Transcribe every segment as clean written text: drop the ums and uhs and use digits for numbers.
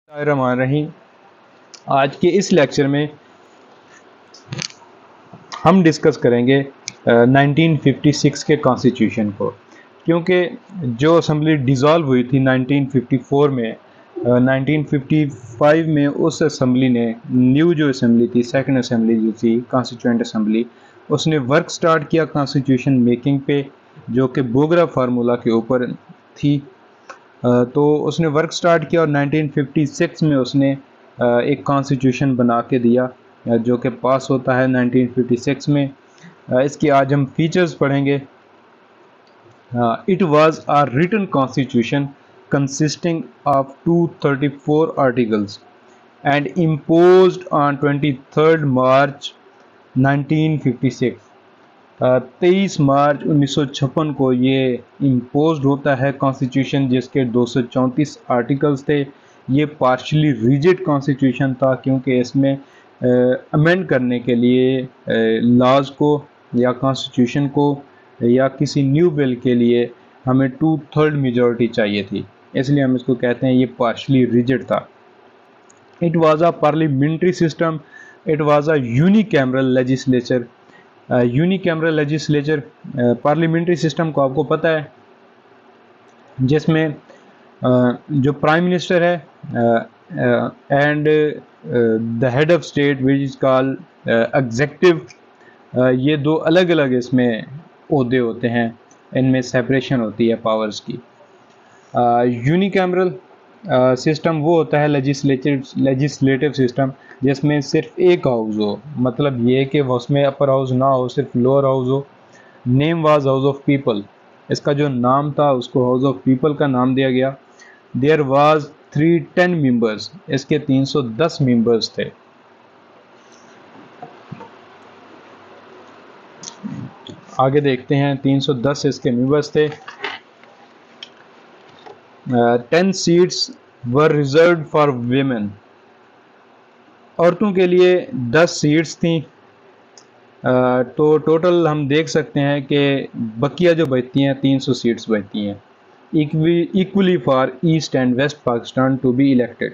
बिस्मिल्लाहिर्रहमानिर्रहीम। आज के इस लेक्चर में हम डिस्कस करेंगे 1956 के कॉन्स्टिट्यूशन को, क्योंकि जो असेंबली डिज़ोल्व हुई थी 1954 में, 1955 में उस असेंबली ने न्यू जो असेंबली थी, सेकंड असेंबली जो थी कॉन्स्टिट्यूएंट असेंबली, उसने वर्क स्टार्ट किया कॉन्स्टिट्यूशन मेकिंग पे, जो कि बोगरा फार्मूला के ऊपर थी। तो उसने वर्क स्टार्ट किया और 1956 में उसने एक कॉन्स्टिट्यूशन बना के दिया, जो कि पास होता है 1956 में। इसकी आज हम फीचर्स पढ़ेंगे। It was a written constitution consisting of 234 articles and imposed on 23 मार्च 1956। 23 मार्च 1956 को ये इम्पोज्ड होता है कॉन्स्टिट्यूशन, जिसके 234 आर्टिकल्स थे। ये पार्शली रिजिड कॉन्स्टिट्यूशन था, क्योंकि इसमें अमेंड करने के लिए लॉज को या कॉन्स्टिट्यूशन को या किसी न्यू बिल के लिए हमें 2/3 मेजॉरिटी चाहिए थी, इसलिए हम इसको कहते हैं ये पार्शली रिजिड था। It was a parliamentary system, it was a unicameral legislature. Unicameral legislature parliamentary system को आपको पता है, जिसमें जो प्राइम मिनिस्टर है and the head of state which is called executive, ये दो अलग अलग इसमें ओहदे होते हैं, इनमें सेपरेशन होती है पावर्स की। यूनिकैमरल सिस्टम वो होता है लेजिस्लेटिव सिस्टम जिसमें सिर्फ एक हाउस हो, मतलब ये कि उसमें अपर हाउस ना हो, सिर्फ लोअर हाउस हो। Name was house of people, इसका जो नाम था उसको हाउस ऑफ पीपल का नाम दिया गया। देयर वाज 310 मेंबर्स, इसके 310 मेंबर्स थे। आगे देखते हैं, 310 इसके मेंबर्स थे। 10 seats were reserved for women, औरतों के लिए 10 सीट्स थी। तो टोटल हम देख सकते हैं कि बकिया जो बचती हैं 300 सीट्स बचती हैं, equally for east and west Pakistan to be elected.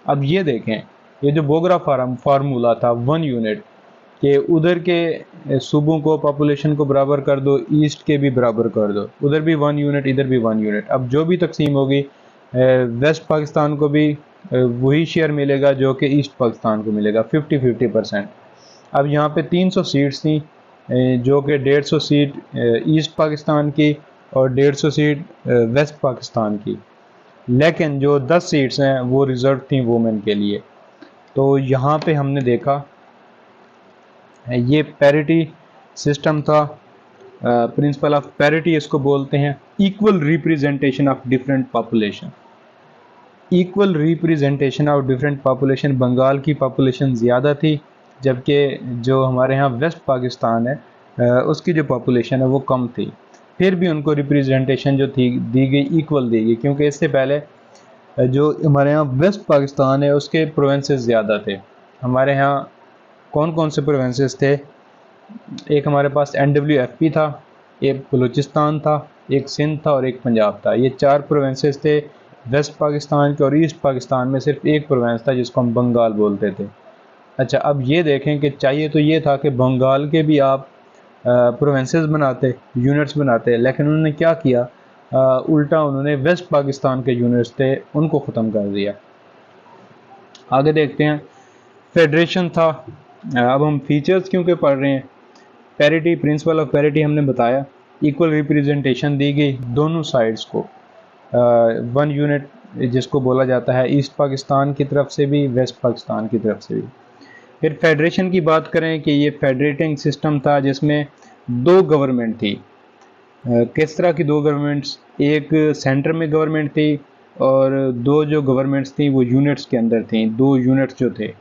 अब ये देखें, ये जो बोगरा फार्मूला था 1 यूनिट कि उधर के सूबों को पॉपुलेशन को बराबर कर दो, ईस्ट के भी बराबर कर दो, उधर भी 1 यूनिट इधर भी 1 यूनिट। अब जो भी तकसीम होगी वेस्ट पाकिस्तान को भी वही शेयर मिलेगा जो कि ईस्ट पाकिस्तान को मिलेगा, 50-50%। अब यहाँ पे 300 सीट्स थी, जो कि 150 सीट ईस्ट पाकिस्तान की और 150 सीट वेस्ट पाकिस्तान की, लेकिन जो 10 सीट्स हैं वो रिज़र्व थी वुमेन के लिए। तो यहाँ पे हमने देखा ये पैरिटी सिस्टम था, प्रिंसिपल ऑफ पैरिटी इसको बोलते हैं। Equal representation of different population, equal representation of different population. Bengal की पॉपुलेशन ज़्यादा थी, जबकि जो हमारे यहाँ वेस्ट पाकिस्तान है उसकी जो पॉपुलेशन है वो कम थी। फिर भी उनको रिप्रेजेंटेशन जो थी दी गई, इक्वल दी गई, क्योंकि इससे पहले जो हमारे यहाँ वेस्ट पाकिस्तान है उसके प्रोविंसेस ज़्यादा थे। हमारे यहाँ कौन कौन से प्रोविंसेस थे? एक हमारे पास NWFP था, एक बलूचिस्तान था, एक सिंध था और एक पंजाब था। ये 4 प्रोविंसेस थे वेस्ट पाकिस्तान के, और ईस्ट पाकिस्तान में सिर्फ एक प्रोविंस था जिसको हम बंगाल बोलते थे। अच्छा, अब ये देखें कि चाहिए तो ये था कि बंगाल के भी आप प्रोविंसेस बनाते, यूनिट्स बनाते, लेकिन उन्होंने क्या किया, उल्टा उन्होंने वेस्ट पाकिस्तान के यूनिट्स थे उनको ख़त्म कर दिया। आगे देखते हैं, फेडरेशन था। अब हम फीचर्स क्योंकि पढ़ रहे हैं, पैरिटी, प्रिंसिपल ऑफ पैरिटी हमने बताया, इक्वल रिप्रेजेंटेशन दी गई दोनों साइड्स को, 1 यूनिट जिसको बोला जाता है ईस्ट पाकिस्तान की तरफ से भी, वेस्ट पाकिस्तान की तरफ से भी। फिर फेडरेशन की बात करें कि ये फेडरेटिंग सिस्टम था जिसमें 2 गवर्नमेंट थी। किस तरह की 2 गवर्नमेंट्स? एक सेंटर में गवर्नमेंट थी और 2 जो गवर्नमेंट्स थी वो यूनिट्स के अंदर थी। 2 यूनिट्स जो थे,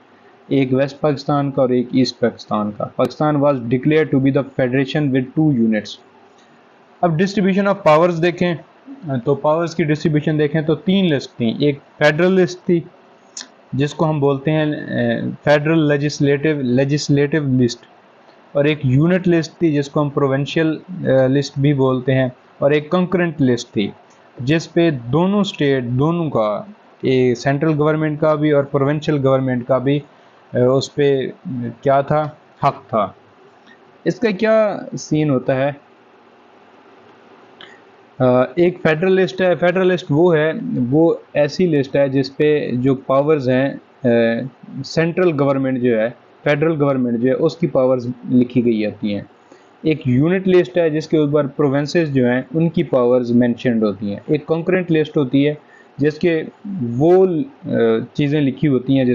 एक वेस्ट पाकिस्तान का और एक ईस्ट पाकिस्तान का। Pakistan was declare to be the federation with 2 units. अब डिस्ट्रीब्यूशन ऑफ पावर्स देखें, तो पावर्स की डिस्ट्रीब्यूशन देखें तो 3 लिस्ट थी। एक फेडरल लिस्ट थी जिसको हम बोलते हैं फेडरल लेजिस्लेटिव लिस्ट, और एक यूनिट लिस्ट थी जिसको हम प्रोविंशियल लिस्ट भी बोलते हैं, और एक कंकरेंट लिस्ट थी जिस पे दोनों स्टेट, दोनों का ये सेंट्रल गवर्नमेंट का भी और प्रोविंशियल गवर्नमेंट का भी उस पर क्या था, हक था। इसका क्या सीन होता है, एक फेडरलिस्ट है। फेडरलिस्ट वो ऐसी लिस्ट है जिस पे जो पावर्स हैं सेंट्रल गवर्नमेंट जो है, फेडरल गवर्नमेंट जो है उसकी पावर्स लिखी गई जाती हैं। एक यूनिट लिस्ट है जिसके ऊपर प्रोविंसेस जो हैं उनकी पावर्स मेंशन्ड होती हैं। एक कॉन्करेंट लिस्ट होती है जिसके वो चीज़ें लिखी होती हैं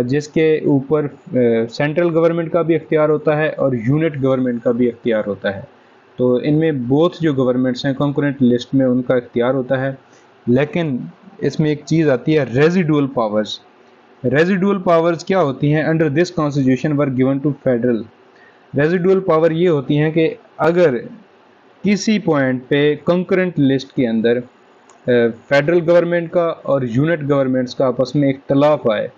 जिसके ऊपर सेंट्रल गवर्नमेंट का भी इख्तियार होता है और यूनिट गवर्नमेंट का भी इख्तियार होता है। तो इनमें बोथ जो गवर्नमेंट्स हैं कॉन्करेंट लिस्ट में उनका इख्तियार होता है। लेकिन इसमें एक चीज़ आती है, रेजिडुअल पावर्स। रेजिडुअल पावर्स क्या होती हैं? Under this constitution were given to federal. Residual power ये होती हैं कि अगर किसी पॉइंट पे कंकरेंट लिस्ट के अंदर फेडरल गवर्नमेंट का और यूनिट गवर्नमेंट्स का आपस में इख्तलाफ आए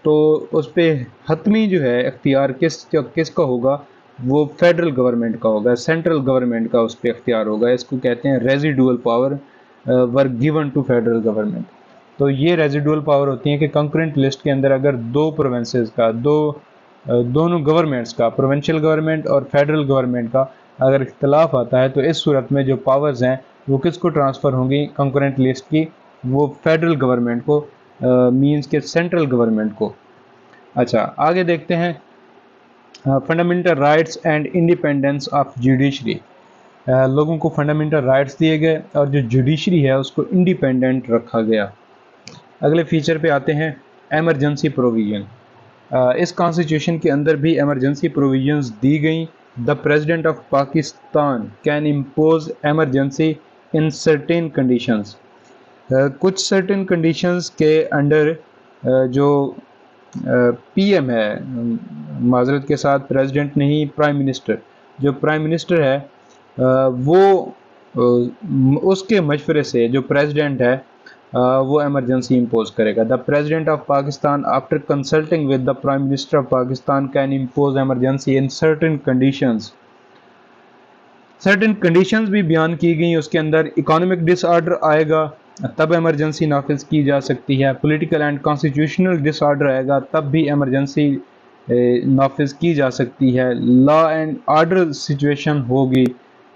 तो उस पर हतमी जो है इख्तियार किसका होगा? वो फेडरल गवर्नमेंट का होगा, सेंट्रल गवर्नमेंट का उस पर इख्तियार होगा। इसको कहते हैं residual power were given to federal government. तो ये रेजिडुअल पावर होती हैं कि कंकरेंट लिस्ट के अंदर अगर दो प्रोविंसेस का दोनों गवर्नमेंट्स का, प्रोविंशियल गवर्नमेंट और फेडरल गवर्नमेंट का अगर इख्तलाफ आता है तो इस सूरत में जो पावर्स हैं वो किसको ट्रांसफ़र होंगी? कंकरेंट लिस्ट की वो फेडरल गवर्नमेंट को, मींस के सेंट्रल गवर्नमेंट को। अच्छा, आगे देखते हैं fundamental rights and independence of judiciary. लोगों को फंडामेंटल राइट्स दिए गए और जो जुडिशरी है उसको इंडिपेंडेंट रखा गया। अगले फीचर पे आते हैं, एमरजेंसी प्रोविजन। इस कॉन्स्टिट्यूशन के अंदर भी एमरजेंसी प्रोविजंस दी गई। The president of Pakistan can impose emergency in certain conditions. कुछ सर्टेन कंडीशंस के अंडर जो पीएम है, माजरत के साथ प्रेसिडेंट नहीं, प्राइम मिनिस्टर, जो प्राइम मिनिस्टर है वो उसके मशवरे से जो प्रेसिडेंट है वो एमरजेंसी इम्पोज करेगा। The president of Pakistan after consulting with the prime minister of Pakistan can impose emergency in certain conditions. Certain conditions भी बयान की गई। उसके अंदर इकोनॉमिक डिसऑर्डर आएगा तब एमरजेंसी नाफिज की जा सकती है। पॉलिटिकल एंड कॉन्स्टिट्यूशनल डिसऑर्डर आएगा तब भी एमरजेंसी नाफिज की जा सकती है। लॉ एंड ऑर्डर सिचुएशन होगी,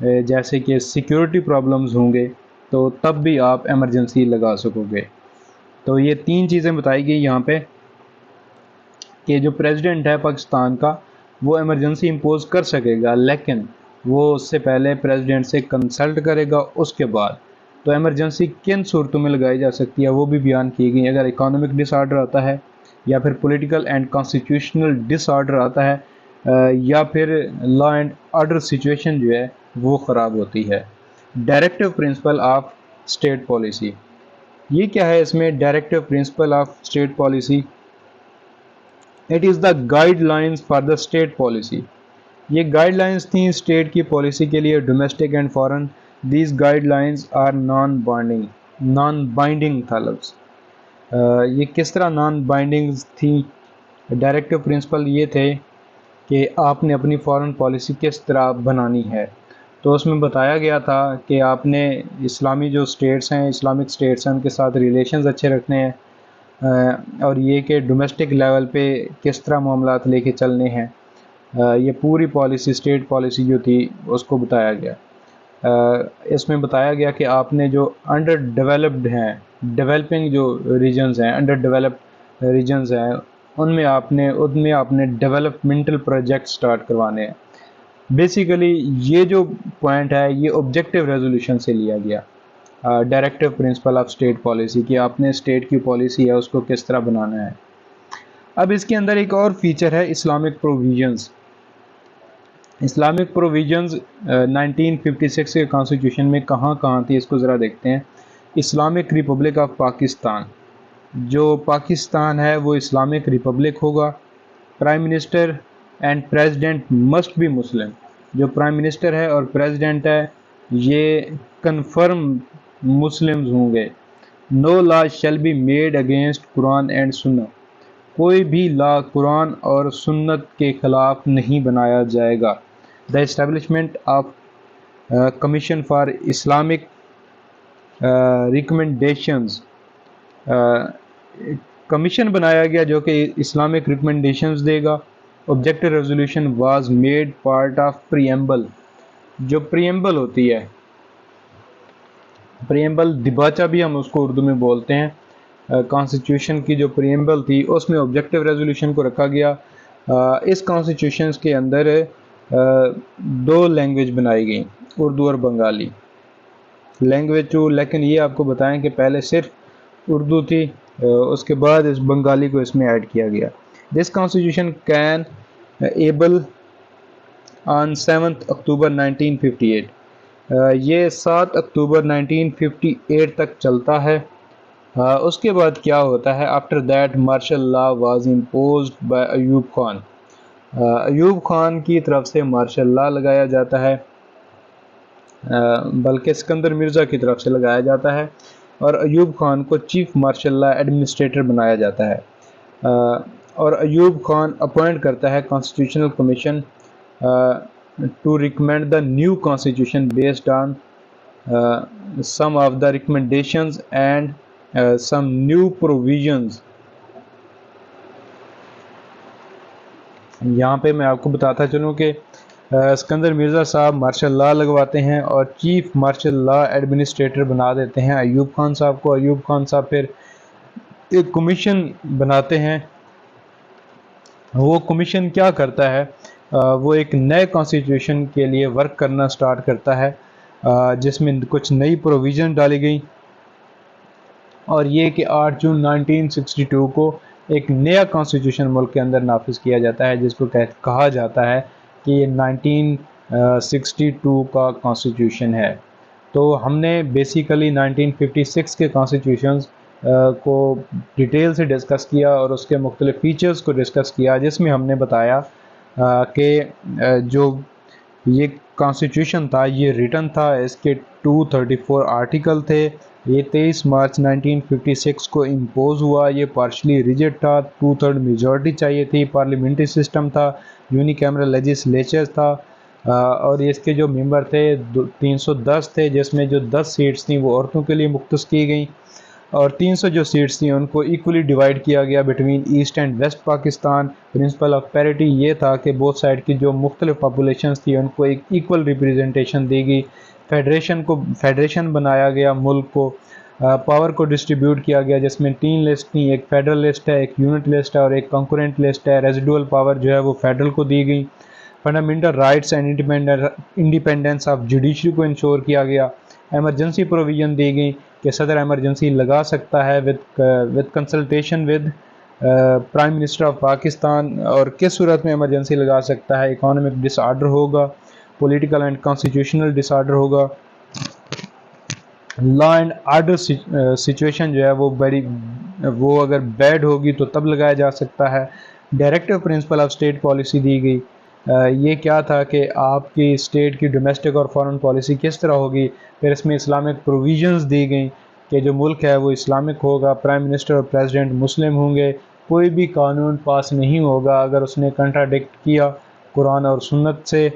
जैसे कि सिक्योरिटी प्रॉब्लम्स होंगे, तो तब भी आप एमरजेंसी लगा सकोगे। तो ये तीन चीज़ें बताई गई यहाँ पे कि जो प्रेसिडेंट है पाकिस्तान का वो एमरजेंसी इम्पोज कर सकेगा, लेकिन वो उससे पहले प्रेसिडेंट से कंसल्ट करेगा उसके बाद। तो एमरजेंसी किन सूरतों में लगाई जा सकती है वो भी बयान की गई। अगर इकोनॉमिक डिसऑर्डर आता है या फिर पॉलिटिकल एंड कॉन्स्टिट्यूशनल डिसऑर्डर आता है या फिर लॉ एंड ऑर्डर सिचुएशन जो है वो ख़राब होती है। Directive principle of state policy, ये क्या है? इसमें directive principle of state policy, it is the guidelines for the state policy. ये गाइडलाइंस थी स्टेट की पॉलिसी के लिए, domestic and foreign. These guidelines are non binding था लफ्ज़। ये किस तरह नॉन बाइंडिंग थी? डायरेक्टिव प्रिंसिपल ये थे कि आपने अपनी फॉरेन पॉलिसी किस तरह बनानी है। तो उसमें बताया गया था कि आपने इस्लामी जो स्टेट्स हैं, इस्लामिक स्टेट्स हैं, उनके साथ रिलेशंस अच्छे रखने हैं और ये कि डोमेस्टिक लेवल पे किस तरह मामलात लेके चलने हैं। ये पूरी पॉलिसी, स्टेट पॉलिसी जो थी उसको बताया गया। इसमें बताया गया कि आपने जो अंडर डेवलप्ड हैं, डेवलपिंग जो रीजन्स हैं, अंडर डेवलप्ड रीजन्स हैं, उनमें आपने डेवलपमेंटल प्रोजेक्ट स्टार्ट करवाने हैं। बेसिकली ये जो पॉइंट है ये ऑब्जेक्टिव रेजोल्यूशन से लिया गया, directive principle of state policy, कि आपने स्टेट की पॉलिसी है उसको किस तरह बनाना है। अब इसके अंदर एक और फीचर है, इस्लामिक प्रोविजंस। इस्लामिक प्रोविजंस 1956 के कॉन्स्टिट्यूशन में कहाँ थी इसको ज़रा देखते हैं। इस्लामिक रिपब्लिक ऑफ पाकिस्तान, जो पाकिस्तान है वो इस्लामिक रिपब्लिक होगा। Prime minister and president must be Muslim. जो प्राइम मिनिस्टर है और प्रेसिडेंट है ये कन्फर्म मुस्लिम्स होंगे। No law shall be made against Quran and Sunnah. कोई भी लॉ कुरान और सुन्नत के ख़िलाफ़ नहीं बनाया जाएगा। The establishment of commission for Islamic recommendations commission बनाया गया जो कि इस्लामिक रिकमेंडेशंस देगा। Objective resolution was made part of preamble. जो प्रीएम्बल होती है, प्रीएम्बल दिबाचा भी हम उसको उर्दू में बोलते हैं, कॉन्स्टिट्यूशन की जो प्रीएम्बल थी उसमें ऑब्जेक्टिव रेजोल्यूशन को रखा गया। इस कॉन्स्टिट्यूशन के अंदर दो लैंग्वेज बनाई गई, उर्दू और बंगाली लैंग्वेज टू, लेकिन ये आपको बताएं कि पहले सिर्फ उर्दू थी, उसके बाद इस बंगाली को इसमें ऐड किया गया। This constitution can able on 7 अक्टूबर 1958। ये 7 अक्टूबर 1958 तक चलता है। उसके बाद क्या होता है, after that martial law was imposed by Ayub Khan. Ayub Khan की तरफ से मार्शल लॉ लगाया जाता है, बल्कि सिकंदर मिर्ज़ा की तरफ से लगाया जाता है, और अयूब खान को चीफ मार्शल लॉ एडमिनिस्ट्रेटर बनाया जाता है। और अयूब खान अपॉइंट करता है constitutional commission to recommend the new constitution based on some of the recommendations and some new provisions। यहाँ पे मैं आपको बताता चलूँ कि सिकंदर मिर्ज़ा साहब मार्शल लॉ लगवाते हैं और चीफ मार्शल लॉ एडमिनिस्ट्रेटर बना देते हैं अयूब खान साहब को। अयूब खान साहब फिर एक कमीशन बनाते हैं। वो कमीशन क्या करता है, वो एक नए कॉन्स्टिट्यूशन के लिए वर्क करना स्टार्ट करता है, जिसमें कुछ नई प्रोविज़न डाली गई, और ये कि 8 जून 1962 को एक नया कॉन्स्टिट्यूशन मुल्क के अंदर नाफिज किया जाता है, जिसको कहा जाता है कि ये 1962 का कॉन्स्टिट्यूशन है। तो हमने बेसिकली 1956 के कॉन्स्टिट्यूशन को डिटेल से डिस्कस किया और उसके मुख्तलिफ फ़ीचर्स को डिस्कस किया, जिसमें हमने बताया कि जो ये कॉन्स्टिट्यूशन था ये रिटन था, इसके 234 आर्टिकल थे। ये 23 मार्च 1956 को इम्पोज हुआ। ये पार्शली रिजिड था, 2/3 मेजॉरिटी चाहिए थी, पार्लियामेंट्री सिस्टम था, यूनिकैमरल लेजिस्लेचर था, और इसके जो मेंबर थे 310 थे, जिसमें जो 10 सीट्स थी वो औरतों के लिए मुख्तस की गई, और 300 जो सीट्स थी उनको इक्वली डिवाइड किया गया between east and west Pakistan. Principle of parity ये था कि बोथ साइड की जो मुख्तलिफ पॉपुलेशंस थी उनको एक इक्वल रिप्रेजेंटेशन दी गई। फेडरेशन बनाया गया, मुल्क को पावर को डिस्ट्रीब्यूट किया गया, जिसमें 3 लिस्ट थी, एक फेडरल लिस्ट है, एक यूनिट लिस्ट है और एक कंकरेंट लिस्ट है। रेजिडुअल पावर जो है वो फेडरल को दी गई। Fundamental rights and independence of judiciary को इंश्योर किया गया। एमरजेंसी प्रोविजन दी गई कि सदर एमरजेंसी लगा सकता है with consultation with prime minister of Pakistan, और किस सूरत में एमरजेंसी लगा सकता है, इकोनॉमिक डिसऑर्डर होगा, पॉलिटिकल एंड कॉन्स्टिट्यूशनल डिसऑर्डर होगा, लॉ एंड ऑर्डर सिचुएशन जो है वो अगर बैड होगी तो तब लगाया जा सकता है। Directive principle of state policy दी गई। ये क्या था कि आपकी स्टेट की डोमेस्टिक और फॉरेन पॉलिसी किस तरह होगी। फिर इसमें इस्लामिक प्रोविजंस दी गई कि जो मुल्क है वो इस्लामिक होगा, प्राइम मिनिस्टर और प्रेसिडेंट मुस्लिम होंगे, कोई भी कानून पास नहीं होगा अगर उसने कंट्राडिक्ट किया कुरान और सुन्नत से।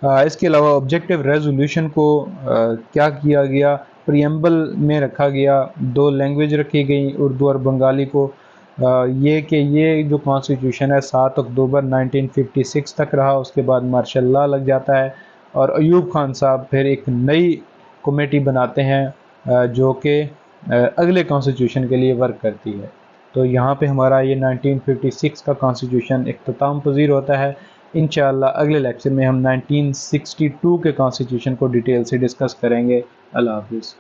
इसके अलावा ऑब्जेक्टिव रेजोल्यूशन को क्या किया गया, प्रीएम्बल में रखा गया, 2 लैंग्वेज रखी गई, उर्दू और बंगाली को। ये कि ये जो कॉन्स्टिट्यूशन है 7 अक्टूबर 1956 तक रहा, उसके बाद मार्शल लॉ लग जाता है और अयूब खान साहब फिर एक नई कमेटी बनाते हैं जो कि अगले कॉन्स्टिट्यूशन के लिए वर्क करती है। तो यहाँ पे हमारा ये 1956 का कॉन्स्टिट्यूशन इख्तिताम पजीर होता है। इंशाअल्लाह अगले लेक्चर में हम 1962 के कॉन्स्टिट्यूशन को डिटेल से डिस्कस करेंगे। अल्लाह हाफिज़।